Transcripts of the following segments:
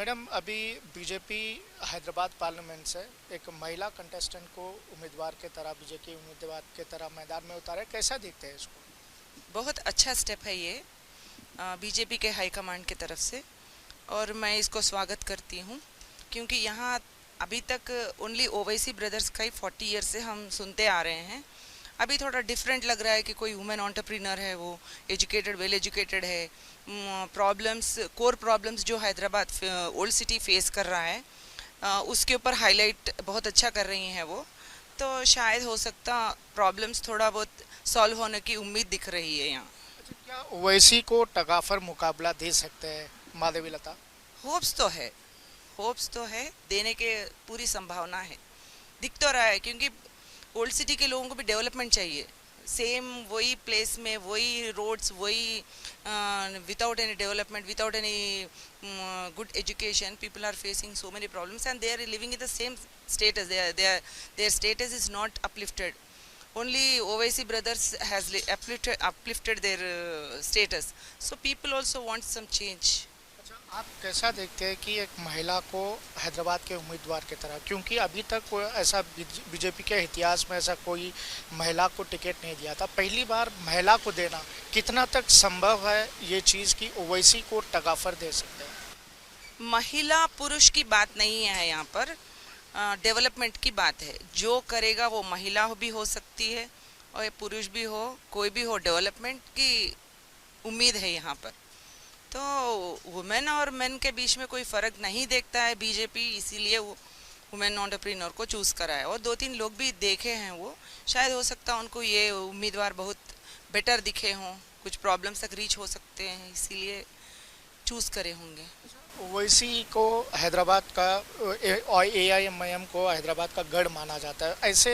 Madam अभी BJP Hyderabad parliament से एक महिला कंटेस्टेंट को उम्मीदवार के तरह बीजेपी उम्मीदवार के तरह मैदान में उतारे, कैसा देखते हैं इसको? बहुत अच्छा स्टेप है ये बीजेपी के हाईकमांड की तरफ से। और मैं इसको स्वागत करती हूँ क्योंकि यहाँ अभी तक ओनली ओवैसी ब्रदर्स का ही 40 ईयर से हम सुनते आ रहे हैं। अभी थोड़ा डिफरेंट लग रहा है कि कोई वुमेन एंटरप्रेन्योर है, वो एजुकेटेड, वेल एजुकेटेड है। प्रॉब्लम्स, कोर प्रॉब्लम्स जो हैदराबाद ओल्ड सिटी फेस कर रहा है, उसके ऊपर हाईलाइट बहुत अच्छा कर रही हैं वो। तो शायद हो सकता प्रॉब्लम्स थोड़ा बहुत सॉल्व होने की उम्मीद दिख रही है यहाँ। अच्छा, क्या ओवैसी को टगाफर मुकाबला दे सकते हैं माधवी लता? होप्स तो है, होप्स तो है, देने के पूरी संभावना है। दिख तो रहा है क्योंकि ओल्ड सिटी के लोगों को भी डेवलपमेंट चाहिए। सेम वही प्लेस में वही रोड्स, वही without any development, without any good education, people are facing so many problems and they are living in the same status. Their status is not uplifted. Only OIC brothers has uplifted their status. So people also want some change. अच्छा, आप कैसा देखते हैं कि एक महिला को हैदराबाद के उम्मीदवार की तरह, क्योंकि अभी तक कोई ऐसा बीजेपी के इतिहास में ऐसा कोई महिला को टिकट नहीं दिया था, पहली बार महिला को देना कितना तक संभव है ये चीज़ कि ओवैसी को टगाफर दे सकते हैं? महिला पुरुष की बात नहीं है यहाँ पर, डेवलपमेंट की बात है। जो करेगा वो महिला भी हो सकती है और पुरुष भी हो, कोई भी हो, डेवलपमेंट की उम्मीद है यहाँ पर। तो वुमेन और मेन के बीच में कोई फ़र्क नहीं देखता है बीजेपी, इसीलिए वो वुमेन एंटरप्रेन्योर को चूज़ करा है। और 2-3 लोग भी देखे हैं, वो शायद हो सकता है उनको ये उम्मीदवार बहुत बेटर दिखे हों, कुछ प्रॉब्लम्स तक रीच हो सकते हैं, इसीलिए चूज़ करे होंगे। ओवैसी को हैदराबाद का और एआईएमआईएम को हैदराबाद का गढ़ माना जाता है। ऐसे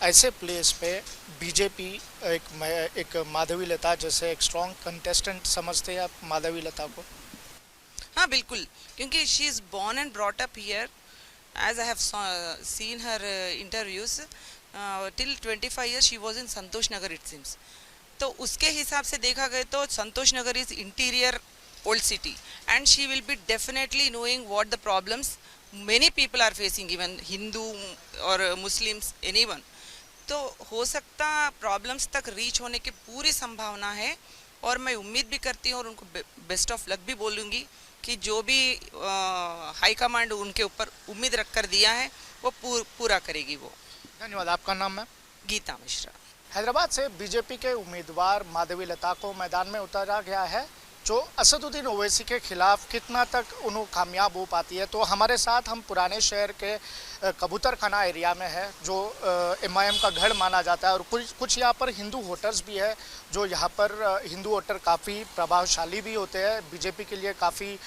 ऐसे प्लेस पे बीजेपी एक माधवी लता जैसे एक स्ट्रॉन्ग कंटेस्टेंट समझते हैं आप माधवी लता को? हाँ बिल्कुल, क्योंकि she is born and brought up here. As I have seen her interviews, till 25 years she was in Santosh Nagar it seems. तो उसके हिसाब से देखा गया तो Santosh Nagar is interior old city and she will be definitely knowing what the problems many people are facing, even Hindu or Muslims, anyone. तो हो सकता प्रॉब्लम्स तक रीच होने की पूरी संभावना है और मैं उम्मीद भी करती हूँ और उनको बेस्ट ऑफ लक भी बोलूँगी कि जो भी हाई कमांड उनके ऊपर उम्मीद रख कर दिया है वो पूरा करेगी वो। धन्यवाद। आपका नाम है? गीता मिश्रा। हैदराबाद से बीजेपी के उम्मीदवार माधवी लता को मैदान में उतारा गया है, जो असदुद्दीन ओवैसी के खिलाफ कितना तक उन्हें कामयाब हो पाती है। तो हमारे साथ हम पुराने शहर के कबूतर खाना एरिया में है, जो एमआईएम का गढ़ माना जाता है, और कुछ यहाँ पर हिंदू वोटर्स भी है, जो यहाँ पर हिंदू वोटर काफ़ी प्रभावशाली भी होते हैं, बीजेपी के लिए काफ़ी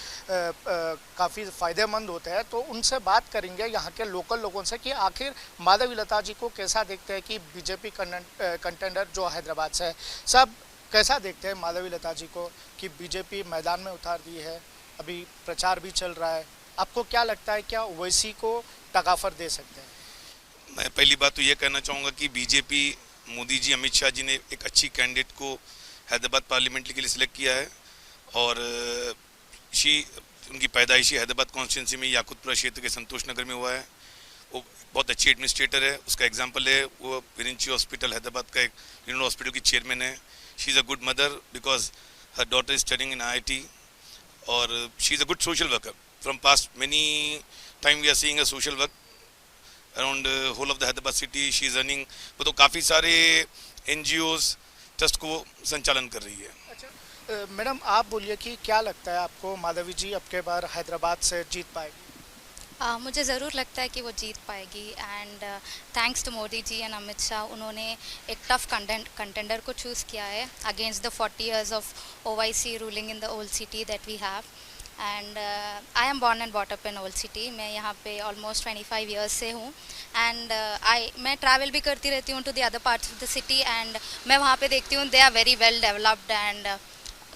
फ़ायदेमंद होते हैं। तो उनसे बात करेंगे यहाँ के लोकल लोगों से कि आखिर माधवी लता जी को कैसा देखते हैं कि बीजेपी कंटेंडर जो हैदराबाद से है। सब कैसा देखते हैं माधवी लता जी को कि बीजेपी मैदान में उतार दी है, अभी प्रचार भी चल रहा है, आपको क्या लगता है, क्या ओवैसी को टगाफर दे सकते हैं? मैं पहली बात तो ये कहना चाहूँगा कि बीजेपी, मोदी जी, अमित शाह जी ने एक अच्छी कैंडिडेट को हैदराबाद पार्लियामेंट के लिए सिलेक्ट किया है। और उनकी पैदाइशी हैदराबाद कॉन्स्टिट्यूंसी में याकुतपुरा क्षेत्र के संतोष नगर में हुआ है। वो बहुत अच्छी एडमिनिस्ट्रेटर है, उसका एग्जाम्पल है। वो विरिंची हॉस्पिटल, हैदराबाद का एक यूनिवर्सिटी हॉस्पिटल की चेयरमैन है। She is a good mother because her daughter is studying in IIT, or she is a good social worker. From past many time we are seeing a social work around whole of the Hyderabad city. She is running, वो तो काफ़ी सारे NGOs trust को संचालन कर रही है। अच्छा मैडम, आप बोलिए कि क्या लगता है आपको, माधवी जी अब के बार हैदराबाद से जीत पाएगी? मुझे ज़रूर लगता है कि वो जीत पाएगी and thanks to Modi ji and Amit Shah, उन्होंने एक टफ कंटेंडर को चूज़ किया है against the 40 years of Owaisi ruling in the old city that we have. And I am born and bought up in old city. मैं यहाँ पे ऑलमोस्ट 25 इयर्स से हूँ एंड मैं ट्रैवल भी करती रहती हूँ to the other parts of the city and मैं वहाँ पे देखती हूँ they are very well developed and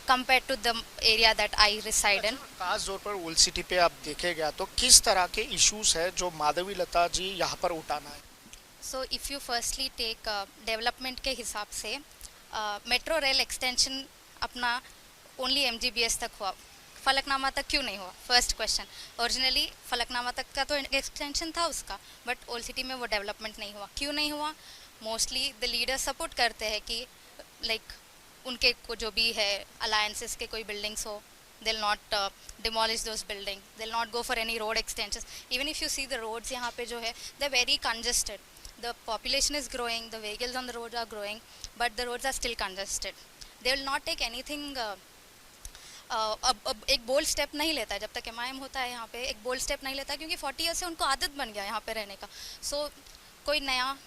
compared to the area that I reside in. खास तौर पर ओल्ड सिटी पे आप देखेगा तो किस तरह के इश्यूज है जो माधवी लता जी यहाँ पर उठाना है? So if you firstly take development के हिसाब से मेट्रो रेल एक्सटेंशन अपना ओनली MGBS तक हुआ, फलकनामा तक क्यों नहीं हुआ? First question. ओरिजिनली फलकनामा तक का तो एक्सटेंशन था उसका, बट ओल्ड सिटी में वो डेवलपमेंट नहीं हुआ। क्यों नहीं हुआ? मोस्टली द लीडर सपोर्ट करते हैं कि लाइक उनके को जो भी है अलायंसेस के कोई बिल्डिंग्स हो, they'll not demolish those building, they'll not go for any road extensions. Even if you see the roads यहाँ पे जो है, they're very congested. The population is growing, the vehicles on the roads are growing, but the roads are still congested. They will not take anything. अब एक bold step नहीं लेता है जब तक MIM होता है यहाँ पे, एक बोल्ड स्टेप नहीं लेता क्योंकि 40 ईयर से उनको आदत बन गया यहाँ पे रहने का. सो कोई नया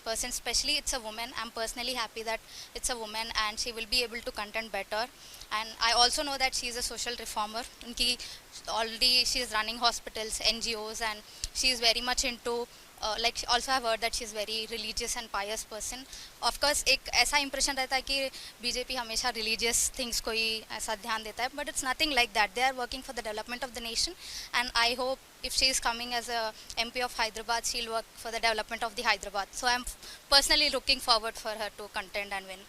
person, especially it's a woman, I'm personally happy that it's a woman and she will be able to contend better. And I also know that she is a social reformer. Unki already she is running hospitals, NGOs, and she is very much into like also I've heard that she is very religious and pious person. Of course एक ऐसा impression रहता है कि BJP हमेशा religious things को ही ऐसा ध्यान देता है, but it's nothing like that. They are working for the development of the nation, and I hope if she is coming as a MP of Hyderabad, she'll work for the development of the Hyderabad. So I'm personally looking forward for her to contend and win.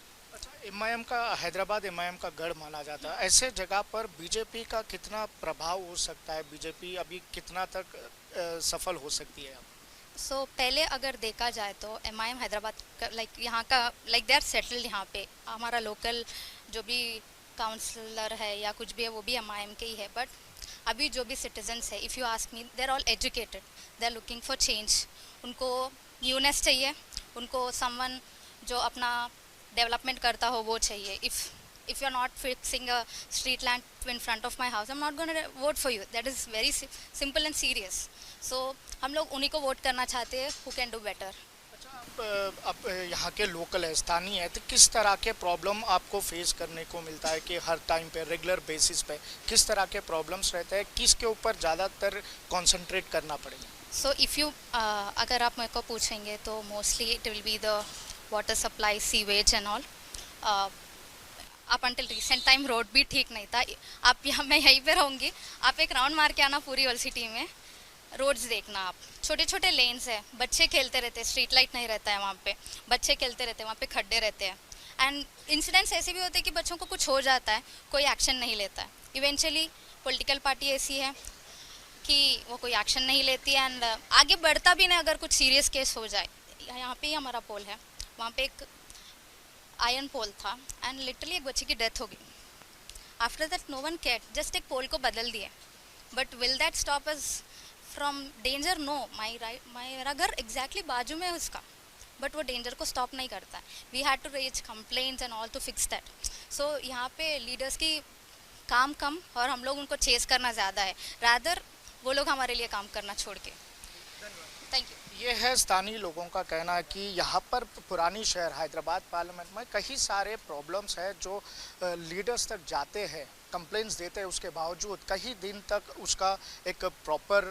MIM का Hyderabad MIM का गढ़ माना जाता है, ऐसे जगह पर BJP का कितना प्रभाव हो सकता है? बीजेपी अभी कितना तक सफल हो सकती है? सो पहले अगर देखा जाए तो MIM हैदराबाद लाइक यहाँ का लाइक दे आर सेटल्ड यहाँ पे. हमारा लोकल जो भी काउंसलर है या कुछ भी है वो भी MIM के ही है, बट अभी जो भी सिटीजन्स है, if you ask me, they are all educated, they are looking for change. उनको न्यूनेस चाहिए, उनको समवन जो अपना डेवलपमेंट करता हो वो चाहिए. if you're not fixing a street lamp in front of my house, I'm not going to vote for you. That is very simple and serious. So हम लोग उन्हीं को वोट करना चाहते हैं who can do better. अच्छा, अब यहाँ के लोकल है, स्थानीय है, तो किस तरह के प्रॉब्लम आपको फेस करने को मिलता है कि हर टाइम पे रेगुलर बेसिस पे किस तरह के प्रॉब्लम्स रहते हैं, किसके ऊपर ज़्यादातर कंसंट्रेट करना पड़ेगा? So if you अगर आप मेरे को पूछेंगे तो mostly it will be the water supply, sewage and all. आप अंटिल रिसेंट टाइम रोड भी ठीक नहीं था. आप यहाँ मैं यहीं पे रहूँगी, आप एक राउंड मार के आना पूरी ओल्ड सिटी में, रोड्स देखना आप. छोटे छोटे लेन्स है, बच्चे खेलते रहते हैं, स्ट्रीट लाइट नहीं रहता है वहाँ पे, बच्चे खेलते रहते हैं, वहाँ पे खड्डे रहते हैं. एंड इंसिडेंट्स ऐसे भी होते हैं कि बच्चों को कुछ हो जाता है, कोई एक्शन नहीं लेता है. इवेंचुअली पॉलिटिकल पार्टी ऐसी है कि वो कोई एक्शन नहीं लेती है एंड आगे बढ़ता भी नहीं. अगर कुछ सीरियस केस हो जाए, यहाँ पे ही हमारा पोल है, वहाँ पे एक आयरन पोल था एंड लिटरली एक बच्चे की डेथ हो गई. After that no one care, just एक पोल को बदल दिए. But will that stop us from danger? No. मेरा घर एग्जैक्टली बाजू में है उसका, बट वो डेंजर को स्टॉप नहीं करता है. We had to raise complaints and all to fix that. So यहाँ पे लीडर्स की काम कम और हम लोग उनको चेस करना ज़्यादा है, रादर वो लोग हमारे लिए काम करना छोड़ के. Thank you. ये है स्थानीय लोगों का कहना है कि यहाँ पर पुरानी शहर हैदराबाद पार्लियामेंट में कई सारे प्रॉब्लम्स हैं जो लीडर्स तक जाते हैं, कंप्लेंट्स देते हैं, उसके बावजूद कई दिन तक उसका एक प्रॉपर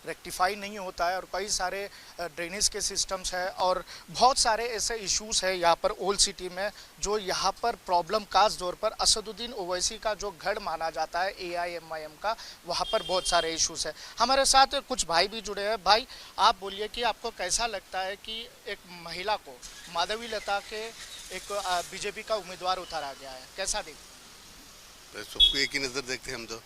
रेक्टिफाई नहीं होता है और कई सारे ड्रेनेज के सिस्टम्स हैं और बहुत सारे ऐसे इश्यूज हैं यहाँ पर ओल्ड सिटी में जो यहाँ पर प्रॉब्लम खास तौर पर असदुद्दीन ओवैसी का जो गढ़ माना जाता है AIMIM का, वहाँ पर बहुत सारे इश्यूज हैं. हमारे साथ कुछ भाई भी जुड़े हैं. भाई, आप बोलिए कि आपको कैसा लगता है कि एक महिला को माधवी लता के एक BJP का उम्मीदवार उतारा गया है, कैसा देखते? सबको एक ही नज़र देखते हैं हम तो.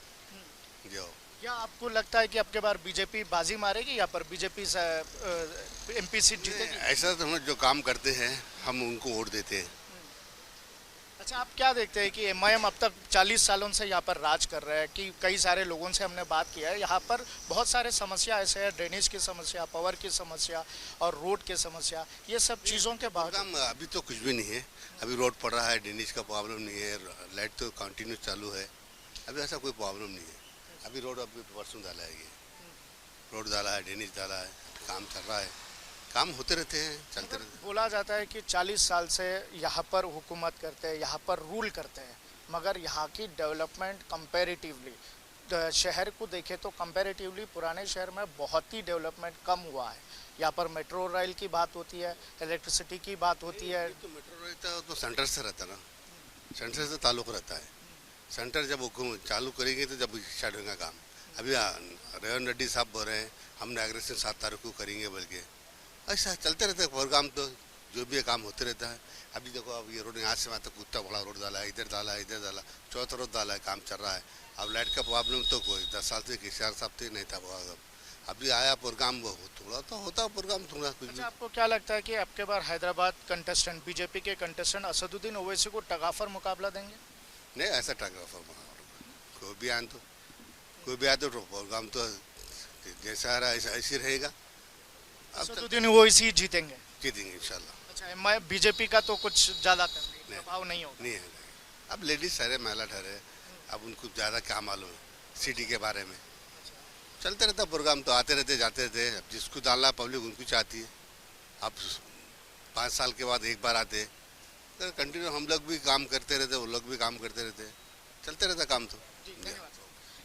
जाओ, क्या आपको लगता है कि अब के बार BJP बाजी मारेगी या पर BJP से MP सीट जीतेगी? ऐसा तो हम जो काम करते हैं हम उनको वोट देते हैं. अच्छा, आप क्या देखते हैं कि MIM अब तक 40 सालों से यहाँ पर राज कर रहा है कि कई सारे लोगों से हमने बात किया है, यहाँ पर बहुत सारे समस्या ऐसे है, ड्रेनेज की समस्या, पावर की समस्या और रोड की समस्या, ये सब चीज़ों के बाद अभी तो कुछ भी नहीं है. अभी रोड पड़ रहा है, ड्रेनेज का प्रॉब्लम नहीं है, लाइट तो कंटिन्यू चालू है, अभी ऐसा कोई प्रॉब्लम नहीं है. अभी रोड अभी परसों डाला है, ये रोड डाला है, ड्रेनेज डाला है, काम चल रहा है, काम होते रहते हैं, चलते रहते हैं. बोला जाता है कि 40 साल से यहाँ पर हुकूमत करते हैं, यहाँ पर रूल करते हैं, मगर यहाँ की डेवलपमेंट कंपैरेटिवली शहर को देखें तो कंपैरेटिवली पुराने शहर में बहुत ही डेवलपमेंट कम हुआ है. यहाँ पर मेट्रो रेल की बात होती है, इलेक्ट्रिसिटी की बात होती है. तो मेट्रो रेल तो सेंटर से रहता ना, सेंटर से ताल्लुक़ रहता है. सेंटर जब चालू करेंगे तो जब स्टार्ट होगा काम. अभी रेवंत रेड्डी साहब बोल रहे हैं हम इनॉग्रेशन 7 तारीख को करेंगे, बल्कि ऐसा चलते रहता है प्रोग्राम. तो जो भी काम होते रहता है. अभी देखो, अब ये रोड यहाँ से वहाँ तक उतना बड़ा रोड डाला है, इधर डाला है, इधर डाला, चौथा रोड डाला है, काम चल रहा है. अब लाइट का प्रॉब्लम तो कोई 10 साल से केसीआर साहब से नहीं था वो, अभी आया प्रोग्राम, वो थोड़ा तो होता प्रोग्राम थोड़ा कुछ भी। अच्छा, आपको क्या लगता है कि आपके बार हैदराबाद कंटेस्टेंट बीजेपी के कंटेस्टेंट असदुद्दीन ओवैसी को टगाफर मुकाबला देंगे? नहीं ऐसा टगाफर कोई भी आए तो, कोई भी आए तो प्रोग्राम तो जैसा रहा ऐसे रहेगा। अब असदुद्दीन ओवैसी जीतेंगे? जीतेंगे इंशाल्लाह। अच्छा, मैं बीजेपी का तो कुछ ज़्यादा प्रभाव नहीं होगा? नहीं है, अब लेडीज ठहरे महिला ठहरे, अब उनको ज़्यादा क्या मालूम है सिटी के बारे में। चलते रहता प्रोग्राम, तो आते रहते जाते रहते, अब जिसको डालना पब्लिक उनको चाहती है। अब 5 साल के बाद एक बार आते, तो कंटिन्यू हम लोग भी काम करते रहते, वो लोग भी काम करते रहते, चलते रहता काम तो।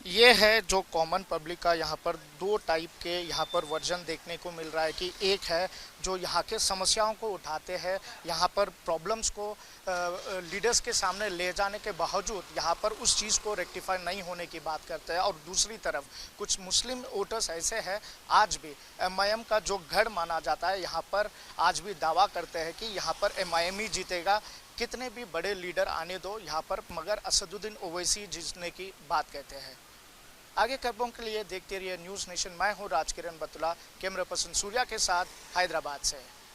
ये है जो कॉमन पब्लिक का यहाँ पर दो टाइप के यहाँ पर वर्जन देखने को मिल रहा है कि एक है जो यहाँ के समस्याओं को उठाते हैं, यहाँ पर प्रॉब्लम्स को लीडर्स के सामने ले जाने के बावजूद यहाँ पर उस चीज़ को रेक्टिफाई नहीं होने की बात करते हैं, और दूसरी तरफ कुछ मुस्लिम वोटर्स ऐसे हैं आज भी एमआईएम का जो गढ़ माना जाता है, यहाँ पर आज भी दावा करते हैं कि यहाँ पर एमआईएम ही जीतेगा, कितने भी बड़े लीडर आने दो यहाँ पर, मगर असदुद्दीन ओवैसी जीतने की बात कहते हैं। आगे खबरों के लिए देखते रहिए न्यूज़ नेशन। मैं हूं राजकिरण बतुला, कैमरा पर्सन सूर्या के साथ हैदराबाद से।